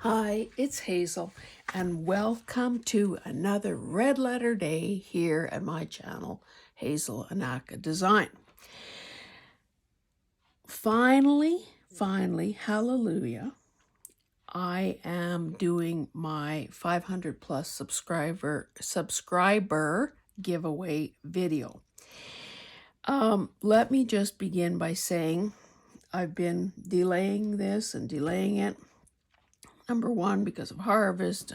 Hi, it's Hazel, and welcome to another red letter day here at my channel, Hazel Anaka Design. Finally, hallelujah, I am doing my 500 plus subscriber giveaway video. Let me just begin by saying I've been delaying this and delaying it. Number one, because of harvest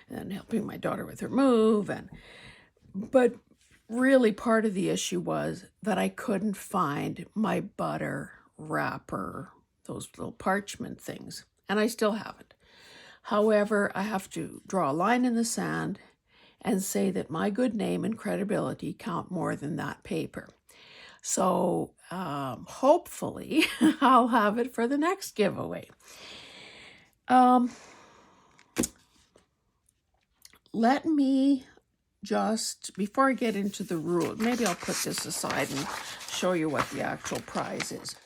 and helping my daughter with her move. But really part of the issue was that I couldn't find my butter wrapper, those little parchment things, and I still haven't. However, I have to draw a line in the sand and say that my good name and credibility count more than that paper. So hopefully I'll have it for the next giveaway. Let me just, before I get into the rule, maybe I'll put this aside and show you what the actual prize is.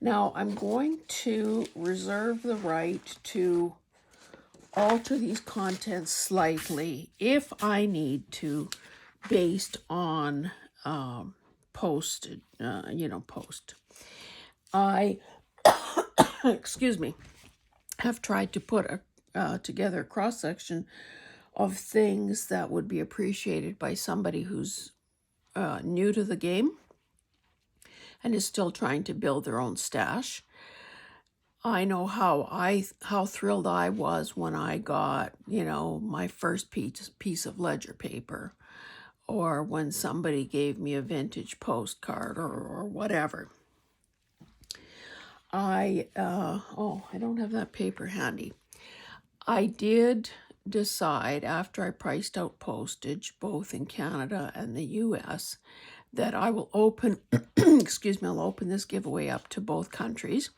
Now, I'm going to reserve the right to alter these contents slightly if I need to, based on post. I, excuse me, have tried to put together a cross-section of things that would be appreciated by somebody who's new to the game and is still trying to build their own stash. I know how thrilled I was when I got, my first piece of ledger paper, or when somebody gave me a vintage postcard or whatever. I don't have that paper handy. I did decide, after I priced out postage, both in Canada and the US, that I will open, I'll open this giveaway up to both countries.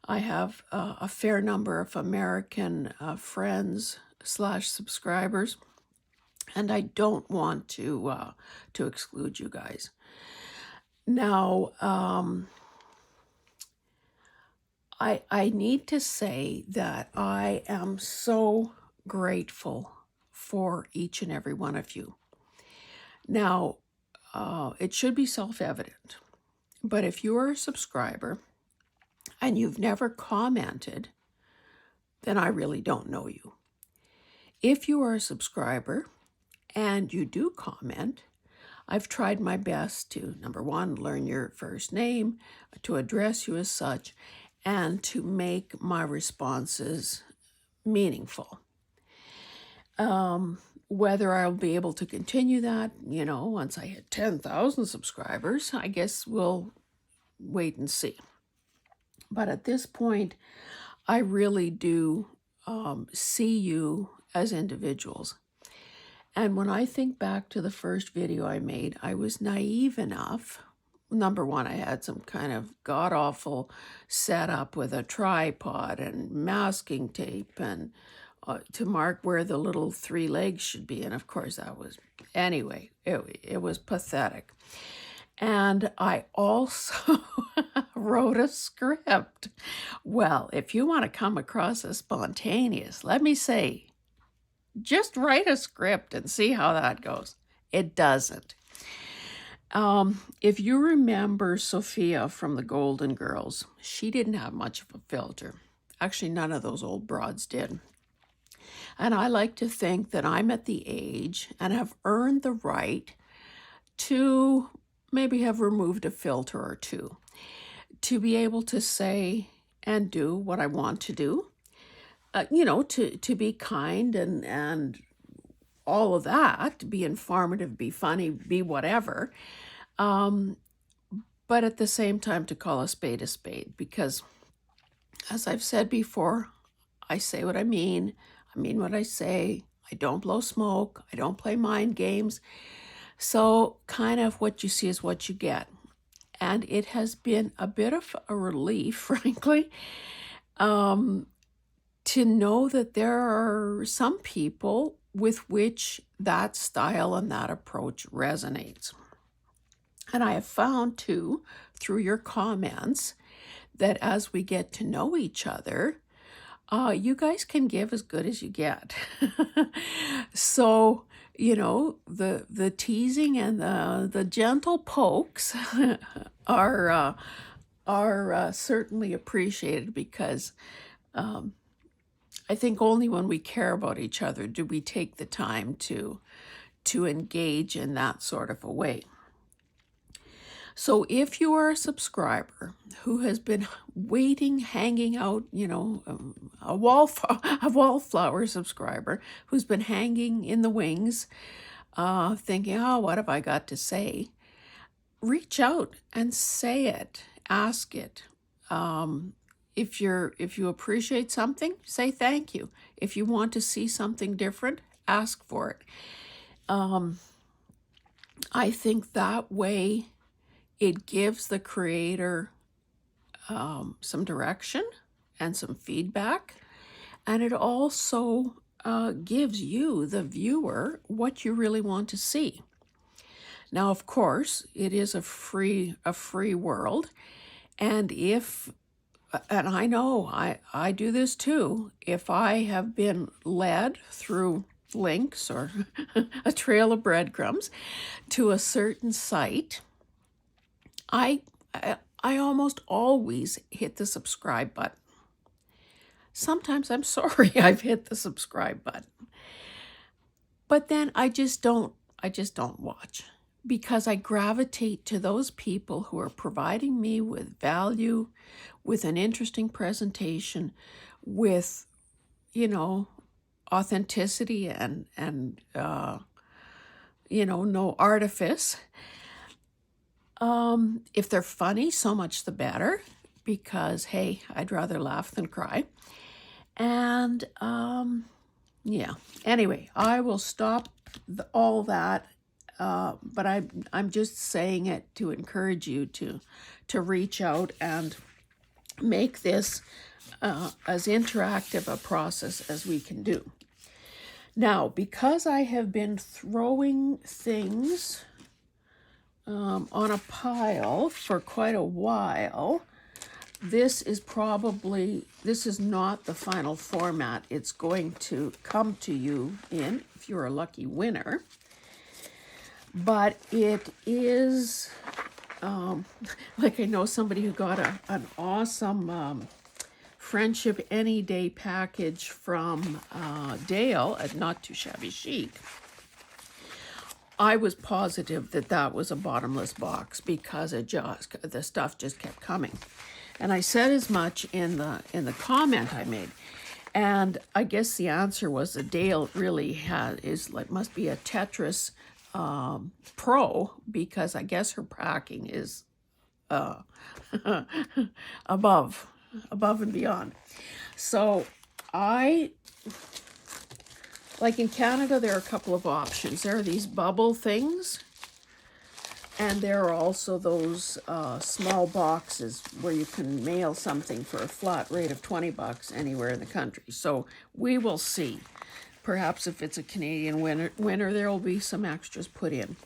I have a fair number of American friends / subscribers, and I don't want to exclude you guys. Now, I need to say that I am so grateful for each and every one of you. Now, it should be self-evident, but if you are a subscriber and you've never commented, then I really don't know you. If you are a subscriber and you do comment, I've tried my best to, number one, learn your first name, to address you as such, and to make my responses meaningful. Whether I'll be able to continue that, once I hit 10,000 subscribers, I guess we'll wait and see. But at this point, I really do see you as individuals. And when I think back to the first video I made, I was naive enough. Number one, I had some kind of god-awful setup with a tripod and masking tape and to mark where the little 3 legs should be. And of course that was, anyway, it was pathetic. And I also wrote a script. Well, if you want to come across as spontaneous, let me say, just write a script and see how that goes. It doesn't. If you remember Sophia from the Golden Girls, she didn't have much of a filter. Actually, none of those old broads did. And I like to think that I'm at the age and have earned the right to maybe have removed a filter or two, to be able to say and do what I want to do, to be kind and all of that, to be informative, be funny, be whatever. But at the same time, to call a spade, because as I've said before, I say what I mean what I say, I don't blow smoke, I don't play mind games. So kind of what you see is what you get. And it has been a bit of a relief, frankly, to know that there are some people with which that style and that approach resonates. And I have found too, through your comments, that as we get to know each other, You guys can give as good as you get. So, the teasing and the gentle pokes are certainly appreciated, because I think only when we care about each other do we take the time to engage in that sort of a way. So if you are a subscriber who has been waiting, hanging out, a wallflower subscriber who's been hanging in the wings, thinking, oh, what have I got to say? Reach out and say it, ask it. If you appreciate something, say thank you. If you want to see something different, ask for it. I think that way it gives the creator some direction and some feedback, and it also gives you, the viewer, what you really want to see. Now, of course, it is a free world, and and I know I do this too, if I have been led through links or a trail of breadcrumbs to a certain site, I almost always hit the subscribe button. Sometimes I'm sorry I've hit the subscribe button, but then I just don't watch, because I gravitate to those people who are providing me with value, with an interesting presentation, with authenticity and no artifice. If they're funny, so much the better, because hey, I'd rather laugh than cry. And yeah, anyway, I will stop all that, but I'm just saying it to encourage you to reach out and make this as interactive a process as we can do. Now, because I have been throwing things on a pile for quite a while, this is not the final format it's going to come to you in, if you're a lucky winner. But it is, like, I know somebody who got an awesome Friendship Any Day package from Dale at Not Too Shabby Chic. I was positive that was a bottomless box, because the stuff just kept coming. And I said as much in the comment I made. And I guess the answer was that Dale really must be a Tetris pro, because I guess her packing is above and beyond. So like in Canada, there are a couple of options. There are these bubble things, and there are also those small boxes where you can mail something for a flat rate of $20 anywhere in the country. So we will see. Perhaps if it's a Canadian winner, there will be some extras put in.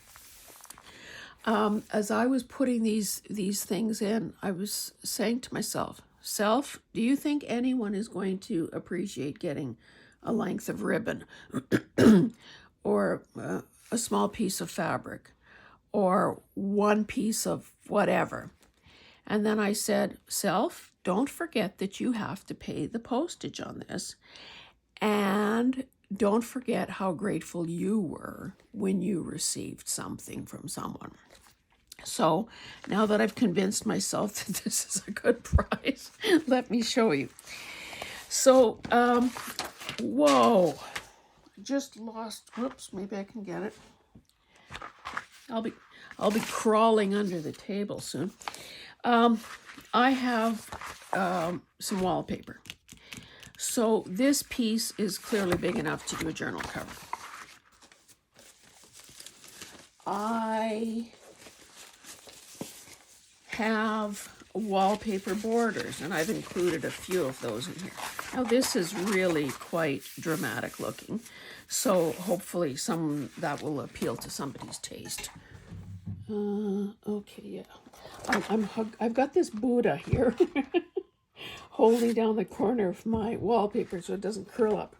As I was putting these things in, I was saying to myself, do you think anyone is going to appreciate getting a length of ribbon or a small piece of fabric or one piece of whatever? And then I said, don't forget that you have to pay the postage on this, and don't forget how grateful you were when you received something from someone. So now that I've convinced myself that this is a good price, let me show you. So, whoa, just lost, whoops, maybe I can get it. I'll be crawling under the table soon. I have some wallpaper. So this piece is clearly big enough to do a journal cover. I have wallpaper borders, and I've included a few of those in here. Now this is really quite dramatic looking, so hopefully that will appeal to somebody's taste. Okay, yeah. I've got this Buddha here holding down the corner of my wallpaper so it doesn't curl up.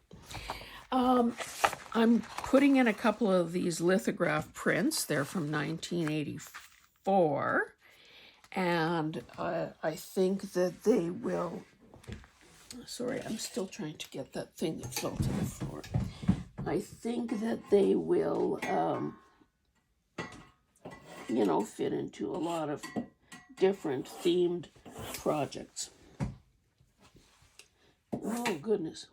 I'm putting in a couple of these lithograph prints. They're from 1984. And I think that they will... Sorry, I'm still trying to get that thing that fell to the floor. I think that they will, you know, fit into a lot of different themed projects. Oh, goodness.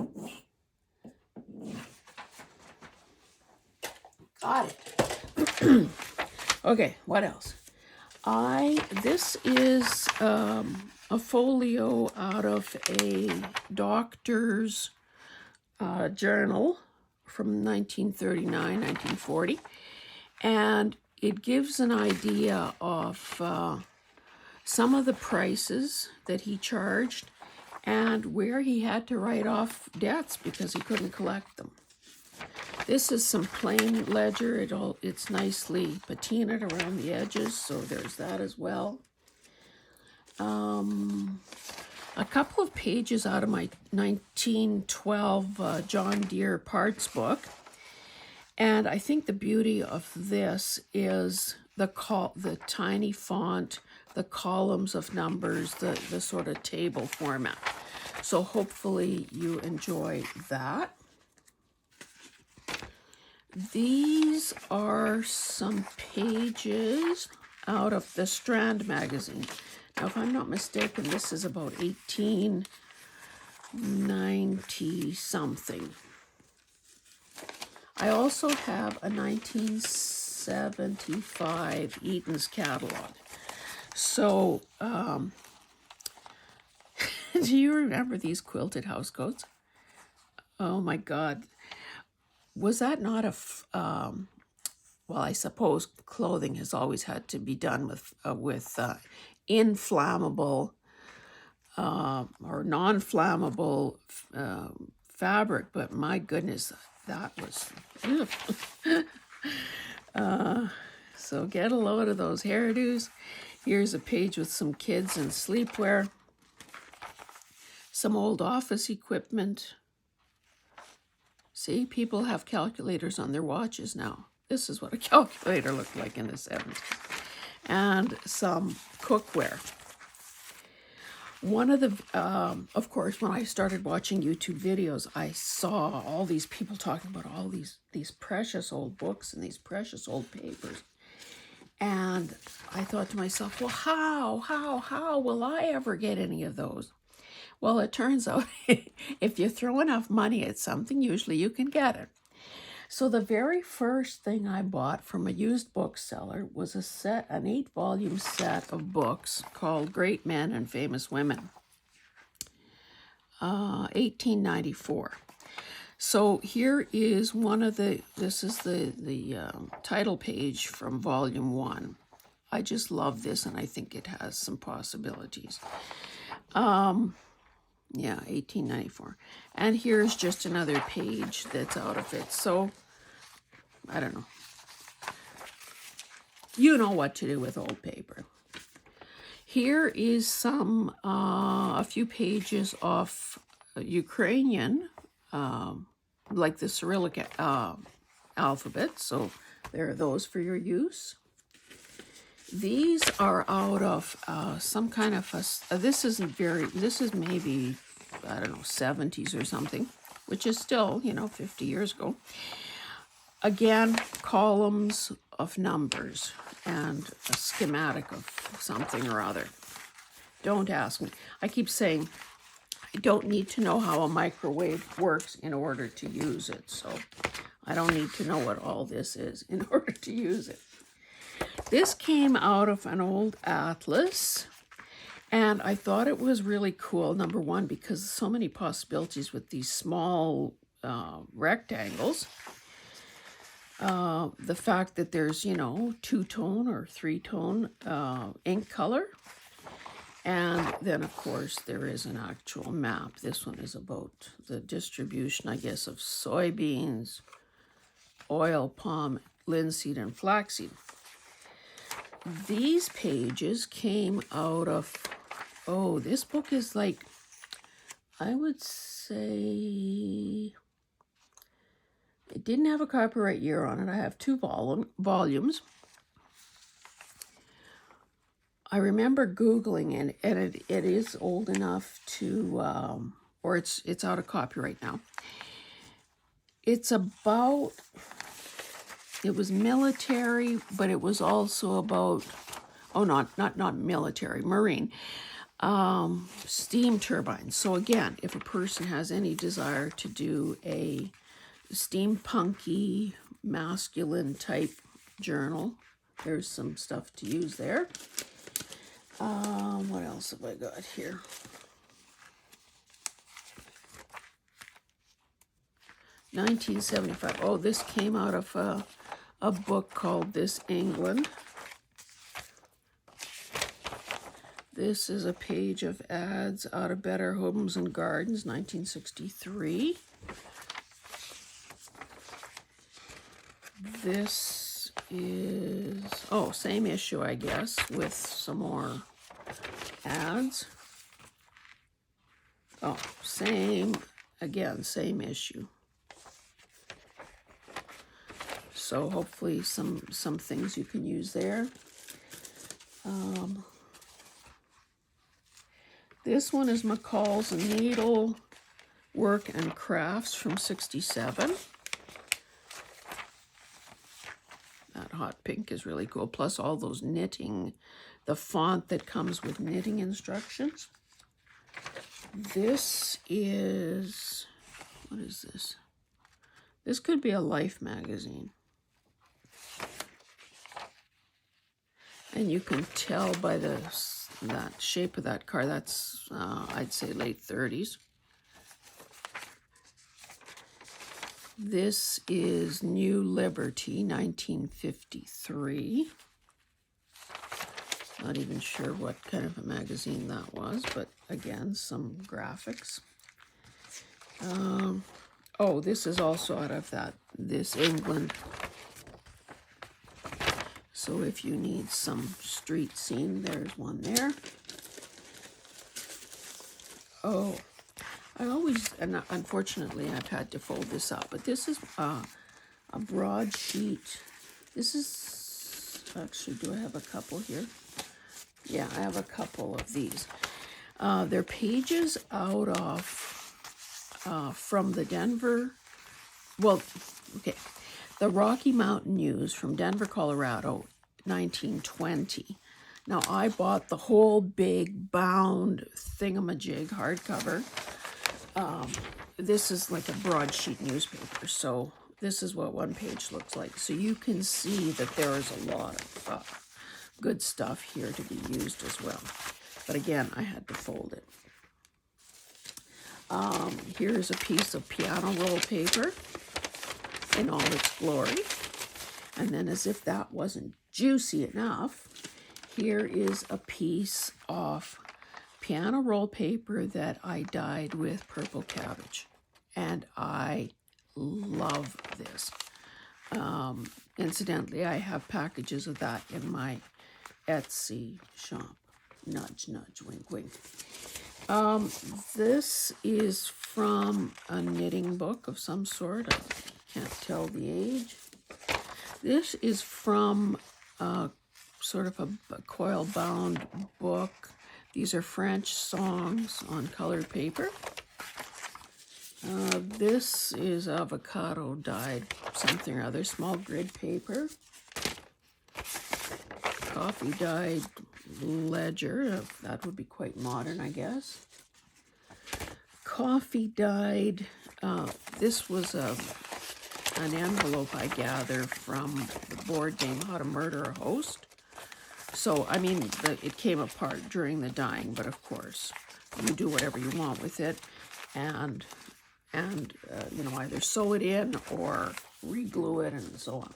Got it. Okay, what else? This is a folio out of a doctor's journal from 1939, 1940. And it gives an idea of some of the prices that he charged and where he had to write off debts because he couldn't collect them. This is some plain ledger. It's nicely patinaed around the edges, so there's that as well. A couple of pages out of my 1912 John Deere parts book. And I think the beauty of this is the tiny font, the columns of numbers, the sort of table format. So hopefully you enjoy that. These are some pages out of the Strand magazine. Now, if I'm not mistaken, this is about 1890 something. I also have a 1975 Eaton's catalog. So, do you remember these quilted housecoats? Oh my God. Was that not well, I suppose clothing has always had to be done with inflammable or non-flammable fabric, but my goodness, that was... so get a load of those hairdos. Here's a page with some kids and sleepwear, some old office equipment. See, people have calculators on their watches now. This is what a calculator looked like in the 70s. And some cookware. One of the, of course, when I started watching YouTube videos, I saw all these people talking about all these precious old books and these precious old papers. And I thought to myself, well, how will I ever get any of those? Well, it turns out if you throw enough money at something, usually you can get it. So the very first thing I bought from a used bookseller was an 8-volume set of books called Great Men and Famous Women, 1894. So here is this is the title page from volume 1. I just love this, and I think it has some possibilities. Yeah, 1894. And here's just another page that's out of it. So, I don't know. You know what to do with old paper. Here is a few pages of Ukrainian, like the Cyrillic alphabet. So, there are those for your use. These are out of some kind of this is maybe, I don't know, 70s or something, which is still, 50 years ago. Again, columns of numbers and a schematic of something or other. Don't ask me. I keep saying I don't need to know how a microwave works in order to use it. So I don't need to know what all this is in order to use it. This came out of an old atlas, and I thought it was really cool, number one, because so many possibilities with these small rectangles. The fact that there's, 2-tone or 3-tone ink color. And then, of course, there is an actual map. This one is about the distribution, I guess, of soybeans, oil, palm, linseed, and flaxseed. These pages came out of, this book is like I would say it didn't have a copyright year on it. I have 2 volumes. I remember Googling it, and it is old enough to, or it's out of copyright now. It's about, it was military, but it was also about, oh, not military, marine, steam turbines. So again, if a person has any desire to do a steampunky, masculine type journal, there's some stuff to use there. What else have I got here? $19.75. Oh, this came out of a book called This England. This is a page of ads out of Better Homes and Gardens, 1963. This is, oh, same issue, I guess, with some more ads. Oh, same issue. So hopefully some things you can use there. This one is McCall's Needle Work and Crafts from 67. That hot pink is really cool. Plus all those knitting, the font that comes with knitting instructions. This is, what is this? This could be a Life magazine. And you can tell by that shape of that card, that's, I'd say late 30s. This is New Liberty, 1953. Not even sure what kind of a magazine that was, but again, some graphics. Oh, this is also out of This England. So if you need some street scene, there's one there. Oh, I always, and unfortunately I've had to fold this up, but this is a broadsheet. This is, actually, do I have a couple here? Yeah, I have a couple of these. They're pages out of, from the Denver, well, okay, the Rocky Mountain News from Denver, Colorado, 1920. Now, I bought the whole big bound thingamajig hardcover. This is like a broadsheet newspaper, so this is what one page looks like. So you can see that there is a lot of good stuff here to be used as well. But again, I had to fold it. Here's a piece of piano roll paper in all its glory. And then, as if that wasn't juicy enough, here is a piece of piano roll paper that I dyed with purple cabbage. And I love this. Incidentally, I have packages of that in my Etsy shop. Nudge, nudge, wink, wink. This is from a knitting book of some sort. I can't tell the age. This is from sort of a Coilbound Book. These are French songs on colored paper. This is avocado dyed something or other, small grid paper. Coffee dyed ledger, that would be quite modern, I guess. Coffee dyed, this was an envelope I gathered from the board game How to Murder a Host. So, I mean, it came apart during the dyeing, but of course, you do whatever you want with it, and you know, either sew it in or re-glue it and so on.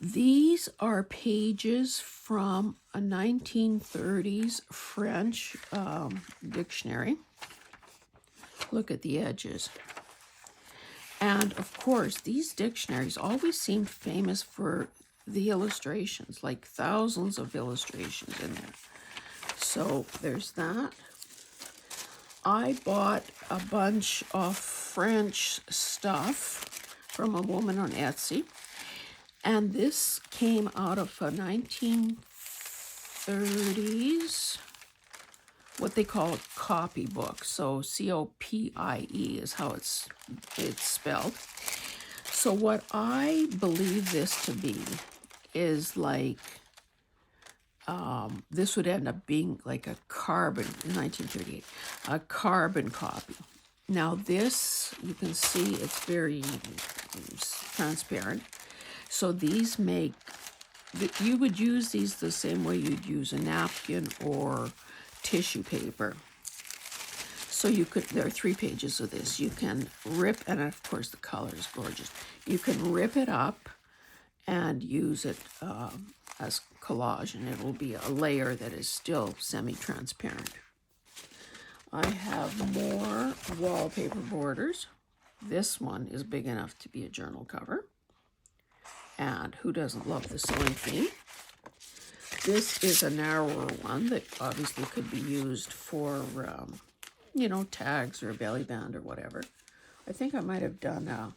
These are pages from a 1930s French dictionary. Look at the edges. And of course, these dictionaries always seemed famous for the illustrations, like thousands of illustrations in there. So there's that. I bought a bunch of French stuff from a woman on Etsy, and this came out of a 1930s, what they call a copy book. So C-O-P-I-E is how it's spelled. So what I believe this to be is like, this would end up being like a carbon, in 1938, a carbon copy. Now this, you can see it's very transparent. So these make, you would use these the same way you'd use a napkin or tissue paper. So you could, there are 3 pages of this. You can rip, and of course the color is gorgeous. You can rip it up and use it as collage, and it will be a layer that is still semi-transparent. I have more wallpaper borders. This one is big enough to be a journal cover. And who doesn't love the sewing theme? This is a narrower one that obviously could be used for, you know, tags or a belly band or whatever. I think I might have done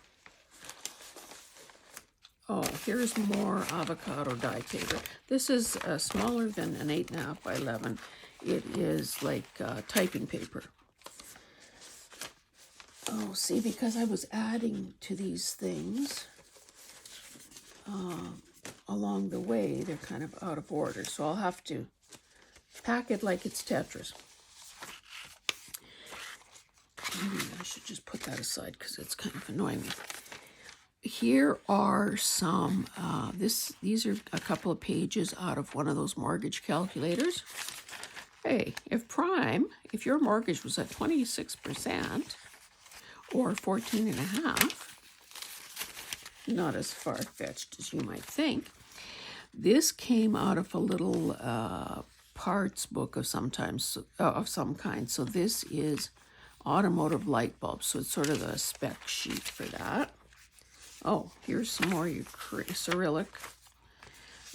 oh, here's more avocado dye paper. This is smaller than an 8.5 by 11. It is like typing paper. Oh, see, because I was adding to these things along the way, they're kind of out of order. So I'll have to pack it like it's Tetris. I should just put that aside because it's kind of annoying me. Here are some, these are a couple of pages out of one of those mortgage calculators. Hey, if your mortgage was at 26% or 14.5%, not as far-fetched as you might think, this came out of a little parts book of some kind. So this is automotive light bulbs, so it's sort of a spec sheet for that. Oh, here's some more Cyrillic.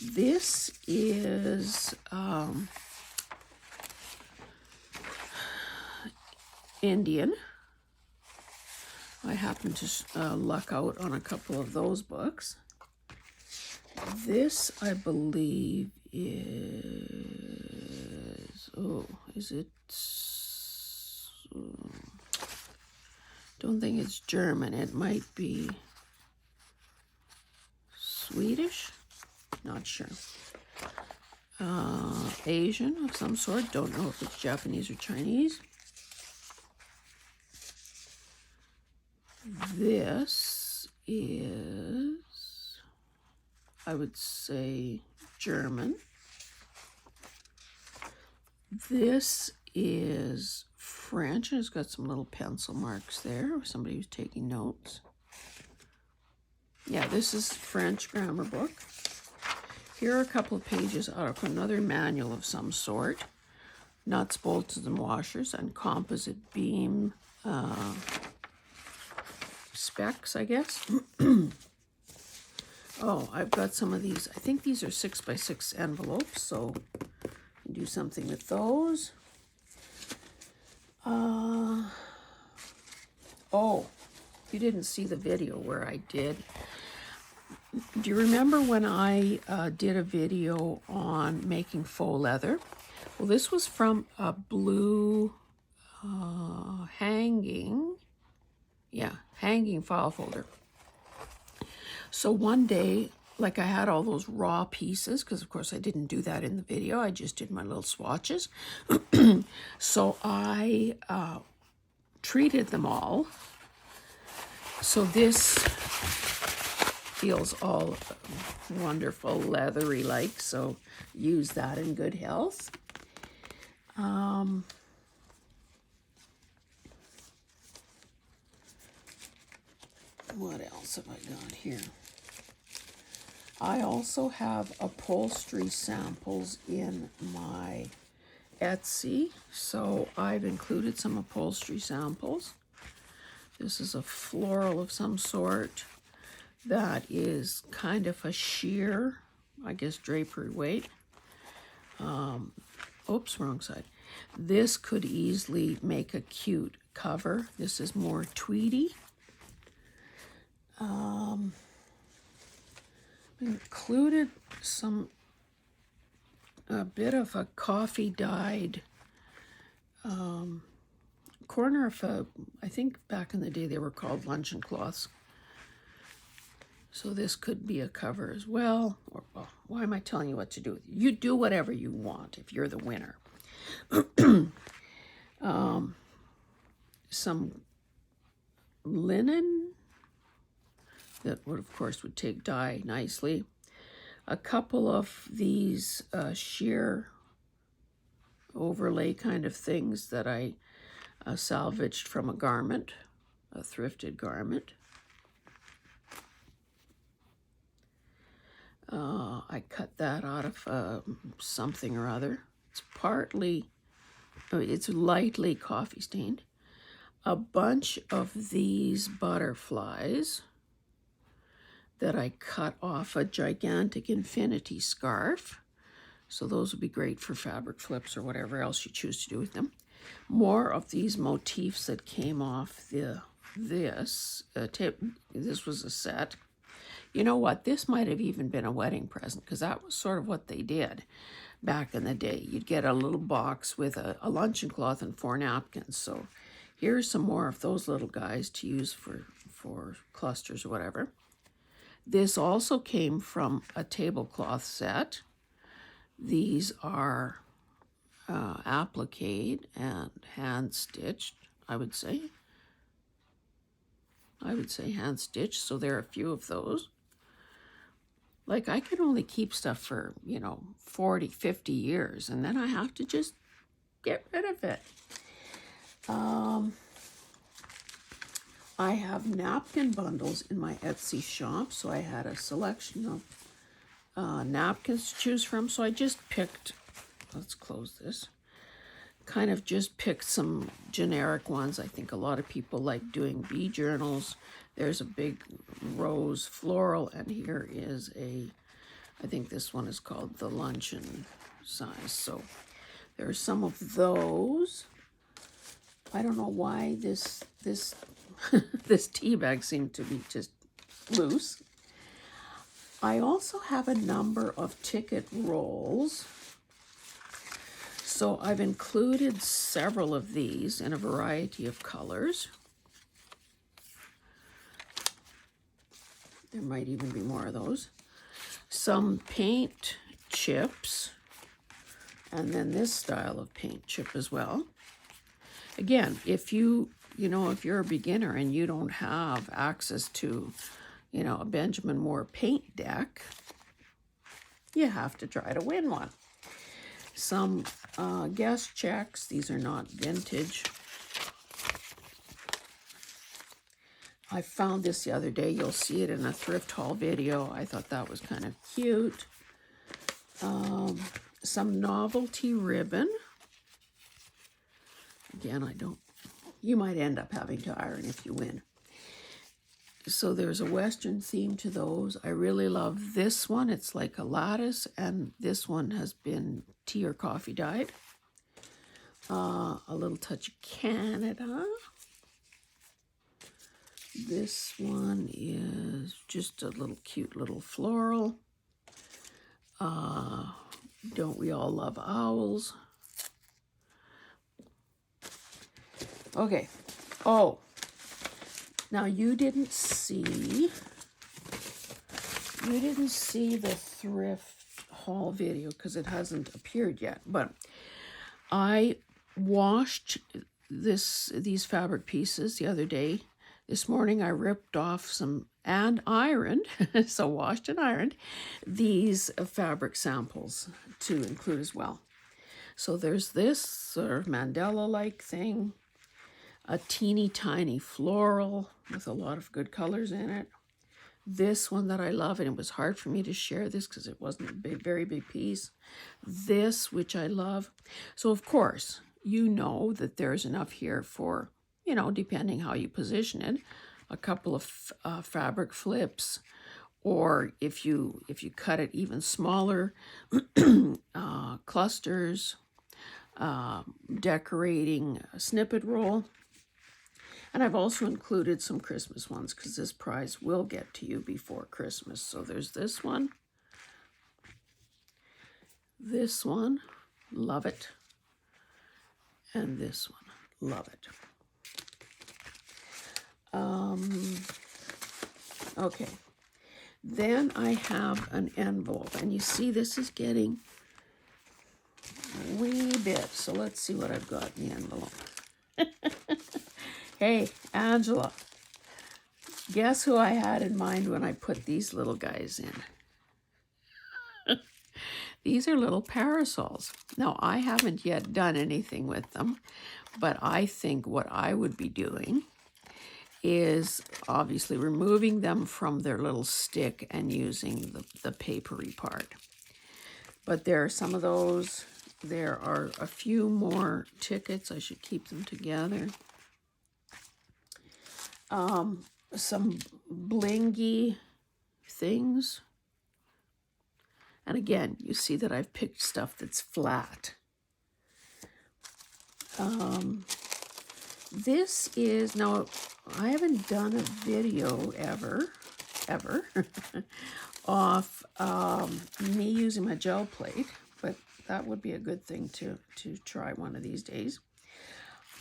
This is Indian. I happen to luck out on a couple of those books. This, I believe, is, oh, is it? Don't think it's German. It might be Swedish, not sure. Asian of some sort, don't know if it's Japanese or Chinese. This is, I would say, German. This is French, and it's got some little pencil marks there, somebody who's taking notes. Yeah, this is French grammar book. Here are a couple of pages out of another manual of some sort. Nuts, bolts, and washers, and composite beam specs, I guess. Oh, I've got some of these. I think these are 6x6 envelopes, so I can do something with those. Oh, you didn't see the video where I did. Do you remember when I did a video on making faux leather? Well, this was from a blue hanging file folder. So one day, like I had all those raw pieces, because of course I didn't do that in the video, I just did my little swatches. So I treated them all. So this feels all wonderful, leathery like, so use that in good health. What else have I got here? I also have upholstery samples in my Etsy, so I've included some upholstery samples. This is a floral of some sort that is kind of a sheer, I guess, drapery weight. Oops, wrong side. This could easily make a cute cover. This is more tweedy. Included a bit of a coffee dyed corner of I think back in the day they were called luncheon cloths. So this could be a cover as well. Or, well, why am I telling you what to do? You do whatever you want if you're the winner. Some linen that would, of course, would take dye nicely. A couple of these sheer overlay kind of things that I salvaged from a garment, a thrifted garment. I cut that out of something or other. It's lightly coffee stained. A bunch of these butterflies that I cut off a gigantic infinity scarf. So those would be great for fabric flips or whatever else you choose to do with them. More of these motifs that came off this was a set. You know what? This might have even been a wedding present because that was sort of what they did back in the day. You'd get a little box with a luncheon cloth and 4 napkins. So here's some more of those little guys to use for clusters or whatever. This also came from a tablecloth set. These are appliqued and hand-stitched, I would say. Hand stitched, so there are a few of those. Like, I can only keep stuff for, 40, 50 years, and then I have to just get rid of it. I have napkin bundles in my Etsy shop, so I had a selection of napkins to choose from, so I just picked, let's close this, kind of just picked some generic ones. I think a lot of people like doing bee journals. There's a big rose floral, and here is I think this one is called the luncheon size. So there are some of those. I don't know why this this tea bag seemed to be just loose. I also have a number of ticket rolls. So I've included several of these in a variety of colors. There might even be more of those. Some paint chips, and then this style of paint chip as well. Again, if if you're a beginner and you don't have access to, a Benjamin Moore paint deck, you have to try to win one. Some guest checks. These are not vintage. I found this the other day. You'll see it in a thrift haul video. I thought that was kind of cute. Some novelty ribbon. Again, you might end up having to iron if you win. So there's a Western theme to those. I really love this one. It's like a lattice, and this one has been tea or coffee dyed. A little touch of Canada. This one is just a little cute little floral. Don't we all love owls? Okay. Oh, now you didn't see the thrift haul video because it hasn't appeared yet, but I washed these fabric pieces the other day. This morning I ripped off some and ironed, so washed and ironed, these fabric samples to include as well. So there's this sort of Mandela-like thing, a teeny tiny floral with a lot of good colors in it. This one that I love, and it was hard for me to share this because it wasn't a very big piece. This, which I love. So of course, you know that there's enough here for, depending how you position it, a couple of fabric flips, or if you cut it even smaller, clusters, decorating snippet roll. And I've also included some Christmas ones because this prize will get to you before Christmas. So there's this one, love it, and this one, love it. Okay, then I have an envelope, and you see this is getting a wee bit, so let's see what I've got in the envelope. Hey, Angela, guess who I had in mind when I put these little guys in? These are little parasols. Now, I haven't yet done anything with them, but I think what I would be doing is obviously removing them from their little stick and using the papery part. But there are some of those. There are a few more tickets. I should keep them together. Some blingy things. And again, you see that I've picked stuff that's flat. This is, now I haven't done a video ever, of me using my gel plate, but that would be a good thing to try one of these days.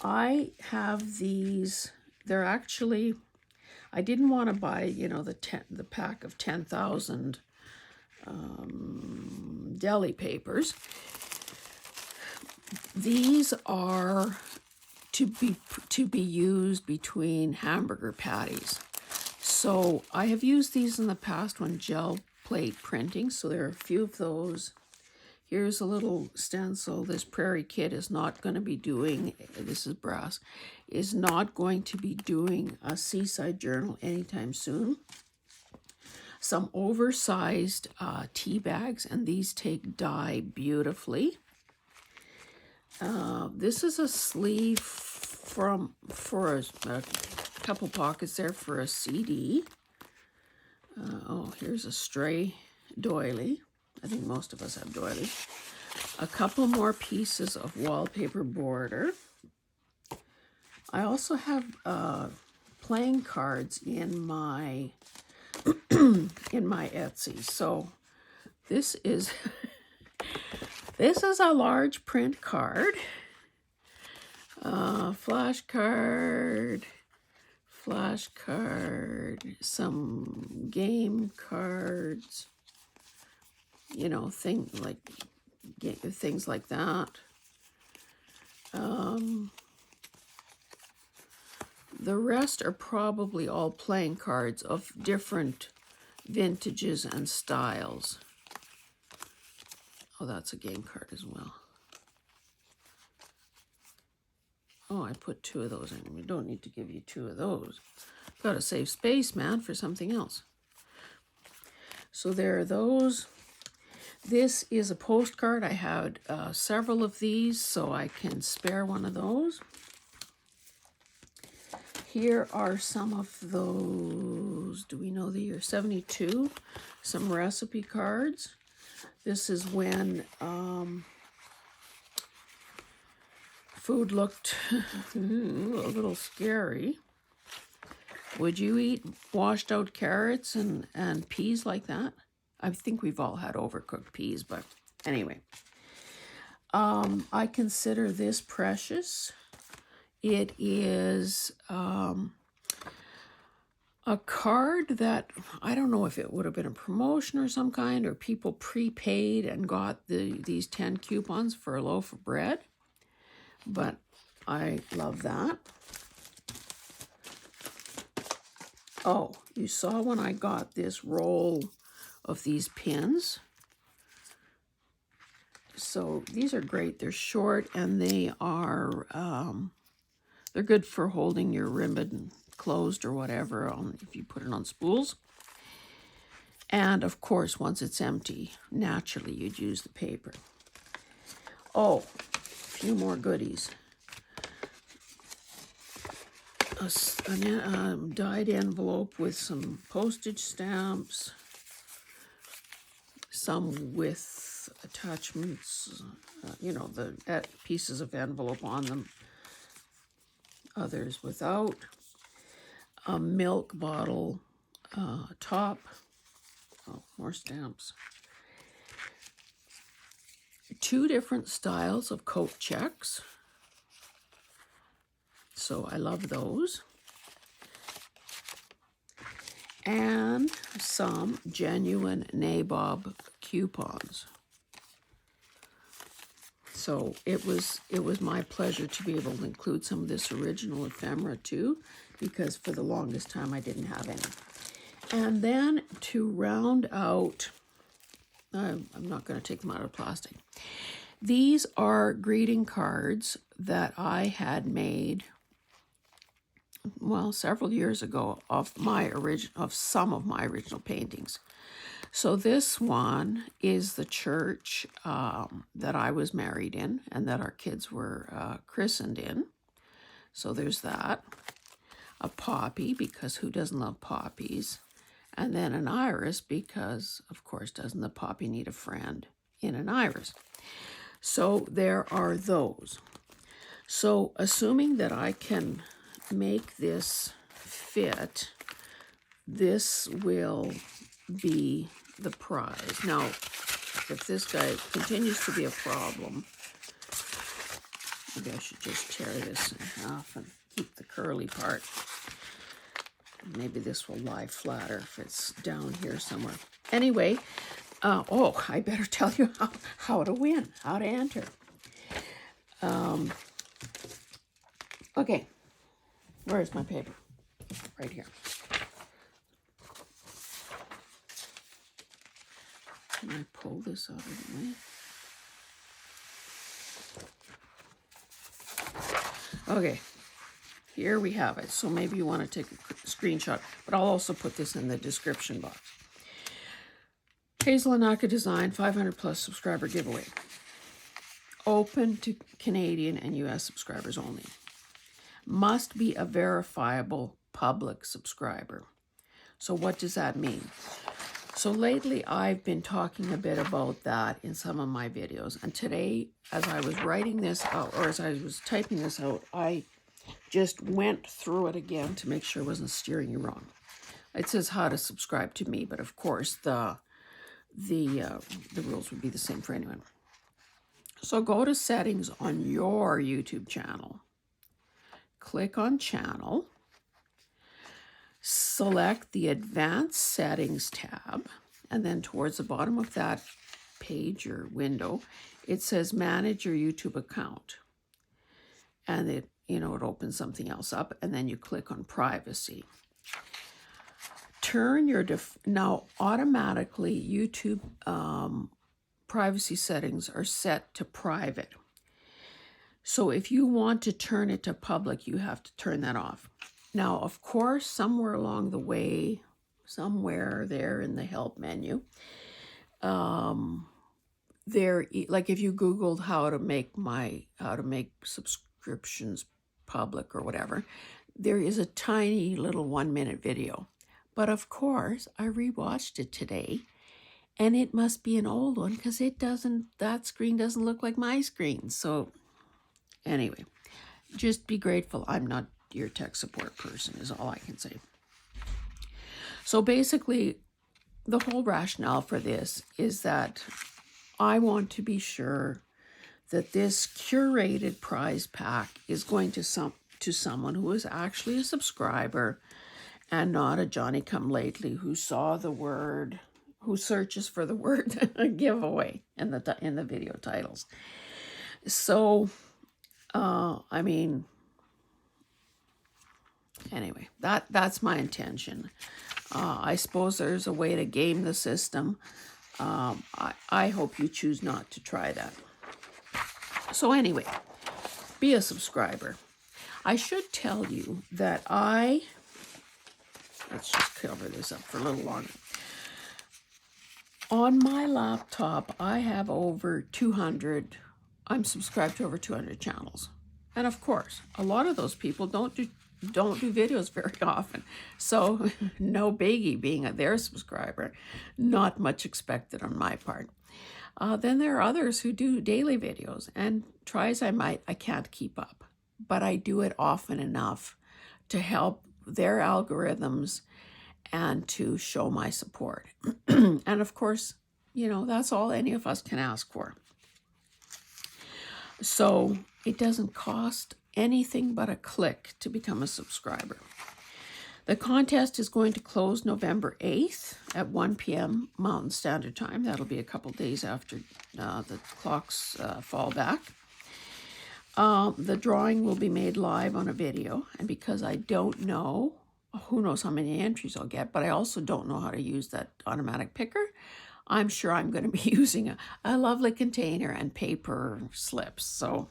I have these, they're actually, I didn't want to buy, you know, the pack of 10,000 Deli Papers. These are to be used between hamburger patties. So I have used these in the past when gel plate printing, so there are a few of those. Here's a little stencil. This Prairie Kid is not going to be doing, this is brass, is not going to be doing a seaside journal anytime soon. Some oversized tea bags, and these take dye beautifully. This is a sleeve for a couple pockets there for a CD. Oh, here's a stray doily. I think most of us have doilies. A couple more pieces of wallpaper border. I also have playing cards in my Etsy. So this is this is a large print card, flashcard, some game cards, you know, things like that. The rest are probably all playing cards of different vintages and styles. Oh, that's a game card as well. Oh, I put 2 of those in. We don't need to give you 2 of those. Got to save space, man, for something else. So there are those. This is a postcard. I had several of these, so I can spare one of those. Here are some of those, do we know the year? 72, some recipe cards. This is when food looked a little scary. Would you eat washed out carrots and peas like that? I think we've all had overcooked peas, but anyway. I consider this precious. It is a card that, I don't know if it would have been a promotion or some kind, or people prepaid and got these 10 coupons for a loaf of bread. But I love that. Oh, you saw when I got this roll of these pins. So these are great. They're short and they are, they're good for holding your ribbon closed or whatever if you put it on spools. And of course, once it's empty, naturally you'd use the paper. Oh, a few more goodies. A dyed envelope with some postage stamps. Some with with attachments, you know, the pieces of envelope on them. Others without. A milk bottle top. Oh, more stamps. 2 different styles of coat checks. So I love those. And some genuine nabob coupons. So it was my pleasure to be able to include some of this original ephemera too, because for the longest time I didn't have any. And then to round out, I'm not going to take them out of plastic. These are greeting cards that I had made, well, several years ago of some of my original paintings. So this one is the church that I was married in and that our kids were christened in. So there's that. A poppy, because who doesn't love poppies? And then an iris, because, of course, doesn't the poppy need a friend in an iris? So there are those. So assuming that I can make this fit, this will be the prize. Now, if this guy continues to be a problem, maybe I should just tear this in half and keep the curly part. Maybe this will lie flatter if it's down here somewhere. Anyway, oh, I better tell you how to win, how to enter. Okay, where's my paper? Right here. Can I pull this out of the way? Okay, here we have it. So maybe you want to take a screenshot, but I'll also put this in the description box. Hazel and Naka Design 500 plus subscriber giveaway. Open to Canadian and US subscribers only. Must be a verifiable public subscriber. So what does that mean? So lately I've been talking a bit about that in some of my videos. And today, as I was writing this out, or as I was typing this out, I just went through it again to make sure I wasn't steering you wrong. It says how to subscribe to me, but of course the rules would be the same for anyone. So go to settings on your YouTube channel. Click on channel. Select the advanced settings tab. And then towards the bottom of that page or window, it says manage your YouTube account. And it opens something else up. And then you click on privacy. Turn your now automatically YouTube privacy settings are set to private. So if you want to turn it to public, you have to turn that off. Now, of course, somewhere along the way, somewhere there in the help menu, there, like if you Googled how to make subscriptions public or whatever, there is a tiny little 1-minute video. But of course, I rewatched it today, and it must be an old one because that screen doesn't look like my screen. So anyway, just be grateful I'm not your tech support person is all I can say. So basically, the whole rationale for this is that I want to be sure that this curated prize pack is going to someone who is actually a subscriber and not a Johnny-come-lately who who searches for the word giveaway in the video titles. So, I mean, anyway, that's my intention. I suppose there's a way to game the system. I hope you choose not to try that. So anyway, be a subscriber. I should tell you that let's just cover this up for a little longer. On my laptop, I have I'm subscribed to over 200 channels. And of course, a lot of those people don't do videos very often. So no biggie being their subscriber, not much expected on my part. Then there are others who do daily videos, and try as I might, I can't keep up. But I do it often enough to help their algorithms and to show my support. And of course, you know, that's all any of us can ask for. So it doesn't cost anything but a click to become a subscriber. The contest is going to close November 8th at 1 p.m. Mountain Standard Time. That'll be a couple days after the clocks fall back. The drawing will be made live on a video, and because I don't know, who knows how many entries I'll get, but I also don't know how to use that automatic picker, I'm sure I'm going to be using a lovely container and paper slips. So,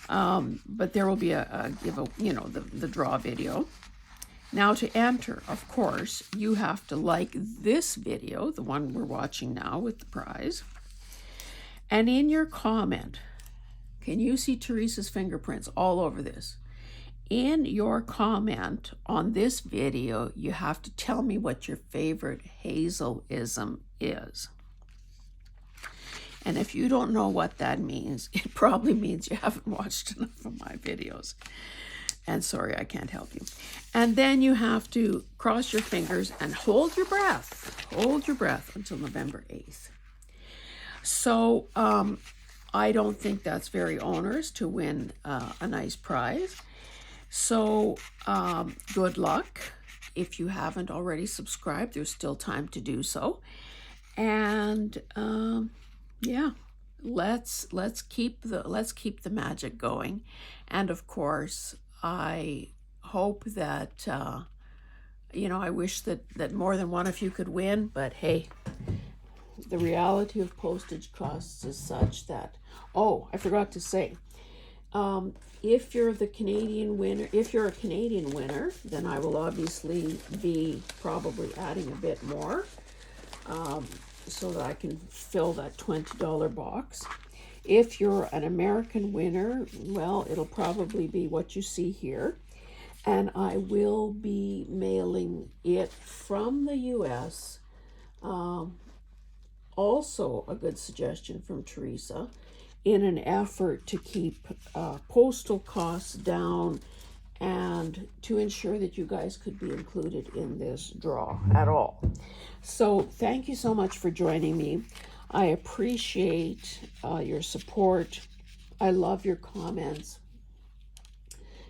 but there will be the draw video. Now to enter, of course, you have to like this video, the one we're watching now with the prize. And in your comment, can you see Teresa's fingerprints all over this? In your comment on this video, you have to tell me what your favorite Hazelism is. And if you don't know what that means, it probably means you haven't watched enough of my videos. And sorry, I can't help you. And then you have to cross your fingers and hold your breath. Hold your breath until November 8th. So I don't think that's very onerous to win a nice prize. So good luck. If you haven't already subscribed, there's still time to do so. And yeah, let's keep the magic going. And of course, I hope that I wish that more than one of you could win, but hey, the reality of postage costs is such that, oh, I forgot to say, if you're a Canadian winner, then I will obviously be probably adding a bit more so that I can fill that $20 box. If you're an American winner, well, it'll probably be what you see here. And I will be mailing it from the US. Also a good suggestion from Teresa, in an effort to keep postal costs down and to ensure that you guys could be included in this draw at all. So thank you so much for joining me. I appreciate your support. I love your comments.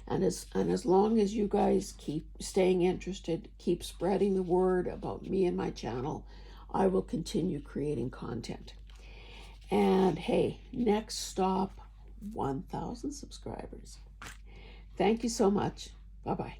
And as long as you guys keep staying interested, keep spreading the word about me and my channel, I will continue creating content. And hey, next stop, 1,000 subscribers. Thank you so much. Bye-bye.